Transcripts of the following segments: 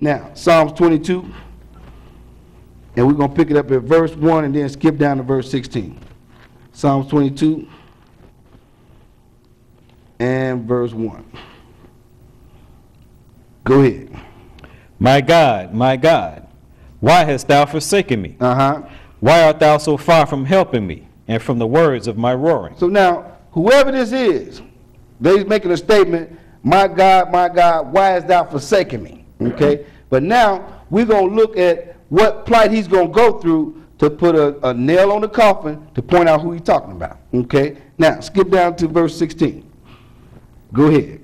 Now, Psalms 22, and we're going to pick it up at verse 1 and then skip down to verse 16. Psalms 22 and verse 1. Go ahead. My God, why hast thou forsaken me? Uh-huh. Why art thou so far from helping me and from the words of my roaring? So now, whoever this is, they're making a statement, my God, why hast thou forsaken me? Okay? But now, we're going to look at what plight he's going to go through to put a nail on the coffin to point out who he's talking about. Okay? Now, skip down to verse 16. Go ahead.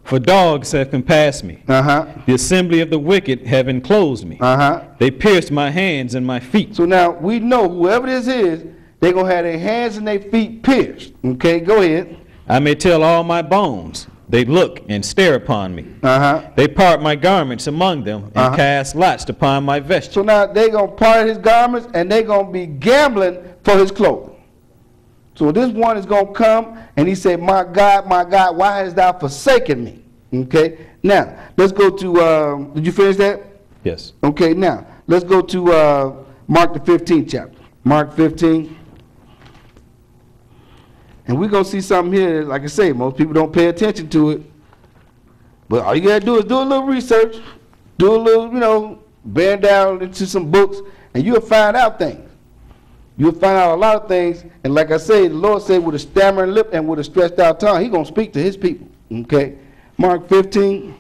For dogs have compassed me. Uh-huh. The assembly of the wicked have enclosed me. Uh-huh. They pierced my hands and my feet. So now, we know whoever this is, they're going to have their hands and their feet pierced. Okay? Go ahead. I may tell all my bones. They look and stare upon me. Uh-huh. They part my garments among them and cast lots upon my vesture. So now they're going to part his garments and they're going to be gambling for his clothing. So this one is going to come and he said, my God, why hast thou forsaken me? Okay. Now, let's go to, did you finish that? Yes. Okay, now, let's go to Mark the 15th chapter. Mark 15. And we're going to see something here, like I say, most people don't pay attention to it. But all you got to do is do a little research, do a little, bend down into some books, and you'll find out things. You'll find out a lot of things. And like I say, the Lord said with a stammering lip and with a stretched out tongue, he's going to speak to his people. Okay? Mark 15.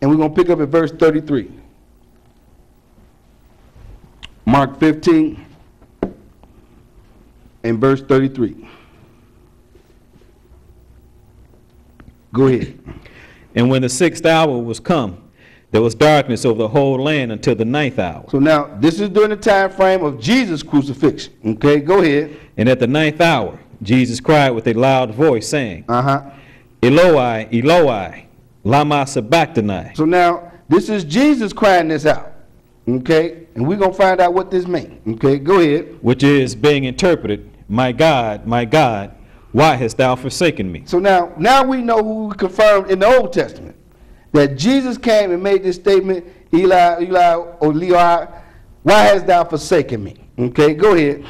And we're going to pick up at verse 33. Mark 15. In verse 33. Go ahead. And when the 6th hour was come, there was darkness over the whole land until the 9th hour. So now, this is during the time frame of Jesus' crucifixion. Okay, go ahead. And at the 9th hour, Jesus cried with a loud voice, saying, Eloi, Eloi, lama sabachthani. So now, this is Jesus crying this out. Okay, and we're going to find out what this means. Okay, go ahead. Which is being interpreted, my God, why hast thou forsaken me? So now we know who we confirmed in the Old Testament. That Jesus came and made this statement, Eli, Eli, why hast thou forsaken me? Okay, go ahead.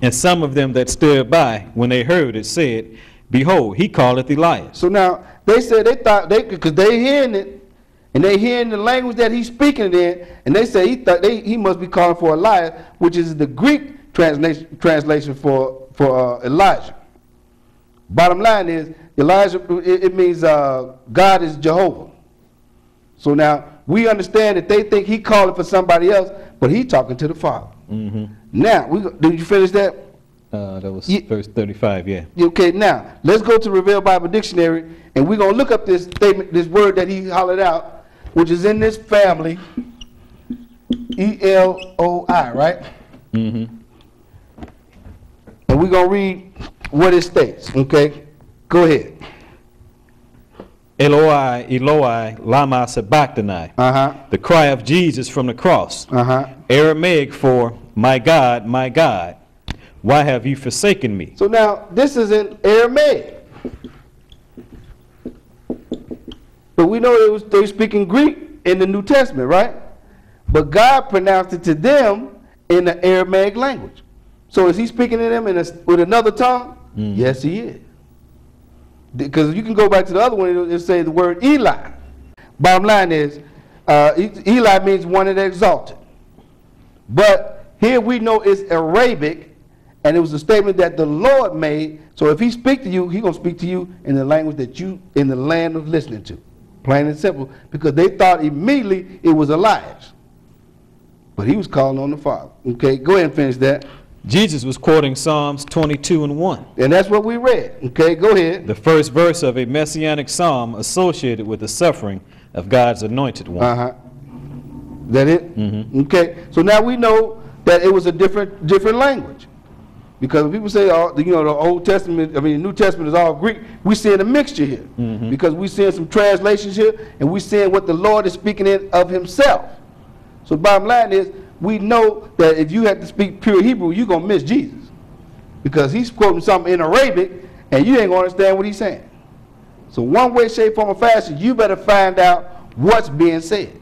And some of them that stood by, when they heard it, said, Behold, he calleth Elias. So now, they said they thought, because they hearing it, and they hearing the language that he's speaking it in, and they say he must be calling for Elias, which is the Greek translation for Elijah. Bottom line is, Elijah, it means God is Jehovah. So now, we understand that they think he calling for somebody else, but he talking to the Father. Now, did you finish that? That was verse 35, yeah. Okay, now, let's go to Revealed Bible Dictionary, and we're going to look up this statement, this word that he hollered out, which is in this family, E-L-O-I, right? And we're going to read what it states, okay? Go ahead. Eloi, Eloi, lama sabachthani. The cry of Jesus from the cross. Aramaic for, my God, why have you forsaken me? So now, this is in Aramaic. But we know they were speaking Greek in the New Testament, right? But God pronounced it to them in the Aramaic language. So is he speaking to them with another tongue? Yes, he is. Because you can go back to the other one, it'll say the word Eli. Bottom line is, Eli means one that exalted. But here we know it's Arabic, and it was a statement that the Lord made. So if he speak to you, he's going to speak to you in the language that you in the land of listening to. Plain and simple. Because they thought immediately it was Elias. But he was calling on the Father. Okay, go ahead and finish that. Jesus was quoting Psalms 22 and 1. And that's what we read. Okay, go ahead. The first verse of a messianic psalm associated with the suffering of God's anointed one. Is that it? Okay, so now we know that it was a different language. Because when people say, the Old Testament, the New Testament is all Greek, we're seeing a mixture here. Because we're seeing some translations here, and we're seeing what the Lord is speaking in of himself. So bottom line is, we know that if you have to speak pure Hebrew, you're going to miss Jesus. Because he's quoting something in Arabic, and you ain't going to understand what he's saying. So one way, shape, form, or fashion, you better find out what's being said.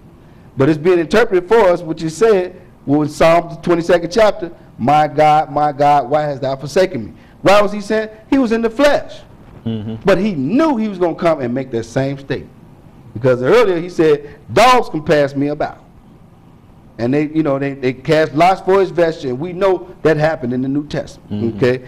But it's being interpreted for us, which is said, in Psalm 22nd chapter, my God, why hast thou forsaken me? Why was he saying? He was in the flesh. But he knew he was going to come and make that same statement. Because earlier he said, dogs can pass me about. And they cast lots for his vesture, and we know that happened in the New Testament. Okay?